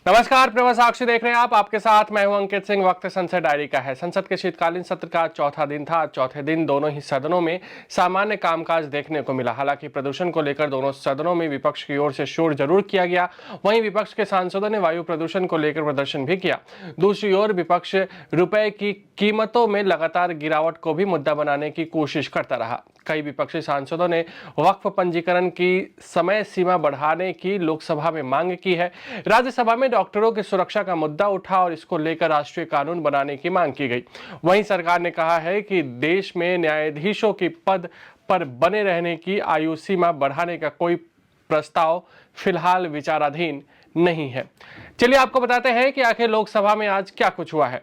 नमस्कार, प्रवास साक्षी देख रहे हैं आप। आपके साथ मैं हूं अंकित सिंह। वक्त संसद डायरी का है। संसद के शीतकालीन सत्र का चौथा दिन था। चौथे दिन दोनों ही सदनों में सामान्य कामकाज देखने को मिला। हालांकि प्रदूषण को लेकर दोनों सदनों में विपक्ष की ओर से शोर जरूर किया गया, वहीं विपक्ष के सांसदों ने वायु प्रदूषण को लेकर प्रदर्शन भी किया। दूसरी ओर विपक्ष रुपए की कीमतों में लगातार गिरावट को भी मुद्दा बनाने की कोशिश करता रहा। कई विपक्षी सांसदों ने वक्फ पंजीकरण की समय सीमा बढ़ाने की लोकसभा में मांग की है। राज्यसभा में डॉक्टरों की सुरक्षा का मुद्दा उठा और इसको लेकर राष्ट्रीय कानून बनाने की मांग की गई। वहीं सरकार ने कहा है कि देश में न्यायाधीशों की पद पर बने रहने की आयु सीमा बढ़ाने का कोई प्रस्ताव फिलहाल विचाराधीन नहीं है। चलिए आपको बताते हैं कि आखिर लोकसभा में आज क्या कुछ हुआ है।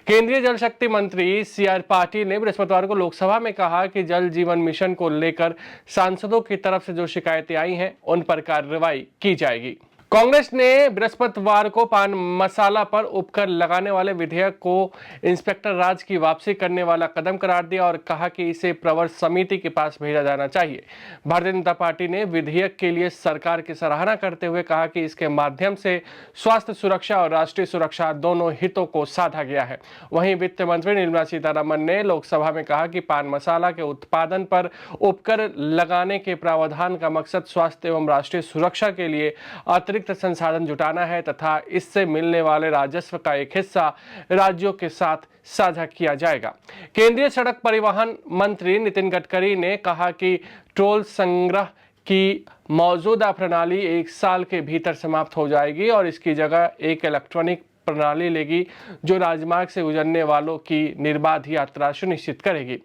केंद्रीय जल शक्ति मंत्री सी.आर. पाटिल ने बृहस्पतिवार को लोकसभा में कहा कि जल जीवन मिशन को लेकर सांसदों की तरफ से जो शिकायतें आई हैं उन पर कार्रवाई की जाएगी। कांग्रेस ने बृहस्पतिवार को पान मसाला पर उपकर लगाने वाले विधेयक को इंस्पेक्टर राज की वापसी करने वाला कदम करार दिया और कहा कि इसे प्रवर समिति के पास भेजा जाना चाहिए। भारतीय जनता पार्टी ने विधेयक के लिए सरकार की सराहना करते हुए कहा कि इसके माध्यम से स्वास्थ्य सुरक्षा और राष्ट्रीय सुरक्षा दोनों हितों को साधा गया है। वहीं वित्त मंत्री निर्मला सीतारमण ने लोकसभा में कहा कि पान मसाला के उत्पादन पर उपकर लगाने के प्रावधान का मकसद स्वास्थ्य एवं राष्ट्रीय सुरक्षा के लिए अतिरिक्त संसाधन जुटाना है तथा इससे मिलने वाले राजस्व का एक हिस्सा राज्यों के साथ साझा किया जाएगा। केंद्रीय सड़क परिवहन मंत्री नितिन गडकरी ने कहा कि टोल संग्रह की मौजूदा प्रणाली 1 साल के भीतर समाप्त हो जाएगी और इसकी जगह एक इलेक्ट्रॉनिक प्रणाली लेगी जो राजमार्ग से गुजरने वालों की निर्बाध यात्रा सुनिश्चित करेगी।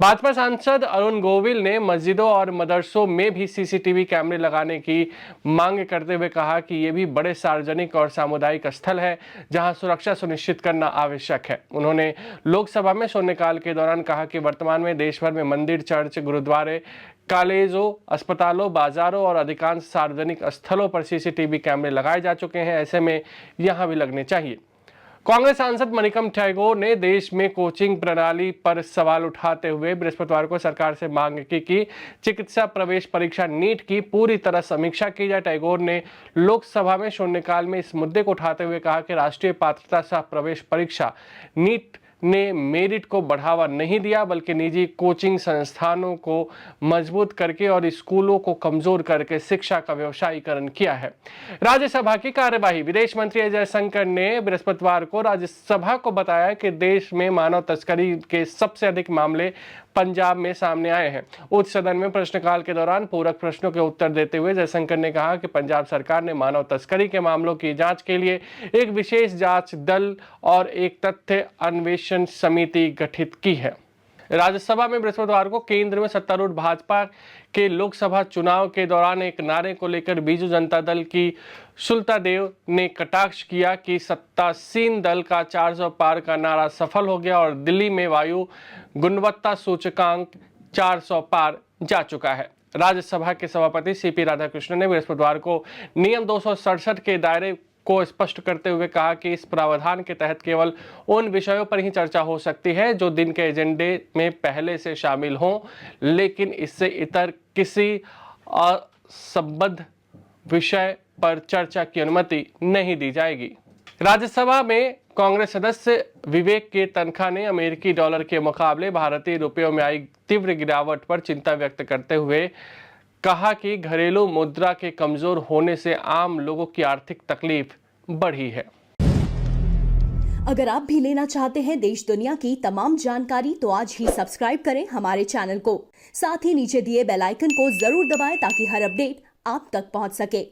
भाजपा सांसद अरुण गोविल ने मस्जिदों और मदरसों में भी सीसीटीवी कैमरे लगाने की मांग करते हुए कहा कि ये भी बड़े सार्वजनिक और सामुदायिक स्थल है जहां सुरक्षा सुनिश्चित करना आवश्यक है। उन्होंने लोकसभा में शून्यकाल के दौरान कहा कि वर्तमान में देश भर में मंदिर, चर्च, गुरुद्वारे, कॉलेजों, अस्पतालों, बाजारों और अधिकांश सार्वजनिक स्थलों पर सीसीटीवी कैमरे लगाए जा चुके हैं। ऐसे में यहां भी लगने चाहिए। कांग्रेस सांसद मणिकम टैगोर ने देश में कोचिंग प्रणाली पर सवाल उठाते हुए बृहस्पतिवार को सरकार से मांग की कि चिकित्सा प्रवेश परीक्षा नीट की पूरी तरह समीक्षा की जाए। टैगोर ने लोकसभा में शून्यकाल में इस मुद्दे को उठाते हुए कहा कि राष्ट्रीय पात्रता सह प्रवेश परीक्षा नीट ने मेरिट को बढ़ावा नहीं दिया बल्कि निजी कोचिंग संस्थानों को मजबूत करके और स्कूलों को कमजोर करके शिक्षा का व्यवसायीकरण किया है। राज्यसभा की कार्यवाही। विदेश मंत्री एस जयशंकर ने बृहस्पतिवार को राज्यसभा को बताया कि देश में मानव तस्करी के सबसे अधिक मामले पंजाब में सामने आए हैं। उच्च सदन में प्रश्नकाल के दौरान पूरक प्रश्नों के उत्तर देते हुए जयशंकर ने कहा कि पंजाब सरकार ने मानव तस्करी के मामलों की जांच के लिए एक विशेष जांच दल और एक तथ्य अन्वेषण समिति गठित की है। राज्यसभा में बृहस्पतिवार को केंद्र में सत्तारूढ़ भाजपा के लोकसभा चुनाव के दौरान एक नारे को लेकर बीजू जनता दल की सुलतादेव ने कटाक्ष किया कि सत्तासीन दल का 400 पार का नारा सफल हो गया और दिल्ली में वायु गुणवत्ता सूचकांक 400 पार जा चुका है। राज्यसभा के सभापति सीपी राधाकृष्णन ने बृहस्पतिवार को नियम 267 के दायरे को स्पष्ट करते हुए कहा कि इस प्रावधान के तहत केवल उन विषयों पर ही चर्चा हो सकती है जो दिन के एजेंडे में पहले से शामिल हों, लेकिन इससे इतर किसी असंबद्ध विषय पर चर्चा की अनुमति नहीं दी जाएगी। राज्यसभा में कांग्रेस सदस्य विवेक के तनखा ने अमेरिकी डॉलर के मुकाबले भारतीय रुपयों में आई तीव्र गिरावट पर चिंता व्यक्त करते हुए कहा कि घरेलू मुद्रा के कमजोर होने से आम लोगों की आर्थिक तकलीफ बढ़ी है। अगर आप भी लेना चाहते हैं देश दुनिया की तमाम जानकारी तो आज ही सब्सक्राइब करें हमारे चैनल को। साथ ही नीचे दिए बेल आइकन को जरूर दबाएं ताकि हर अपडेट आप तक पहुंच सके।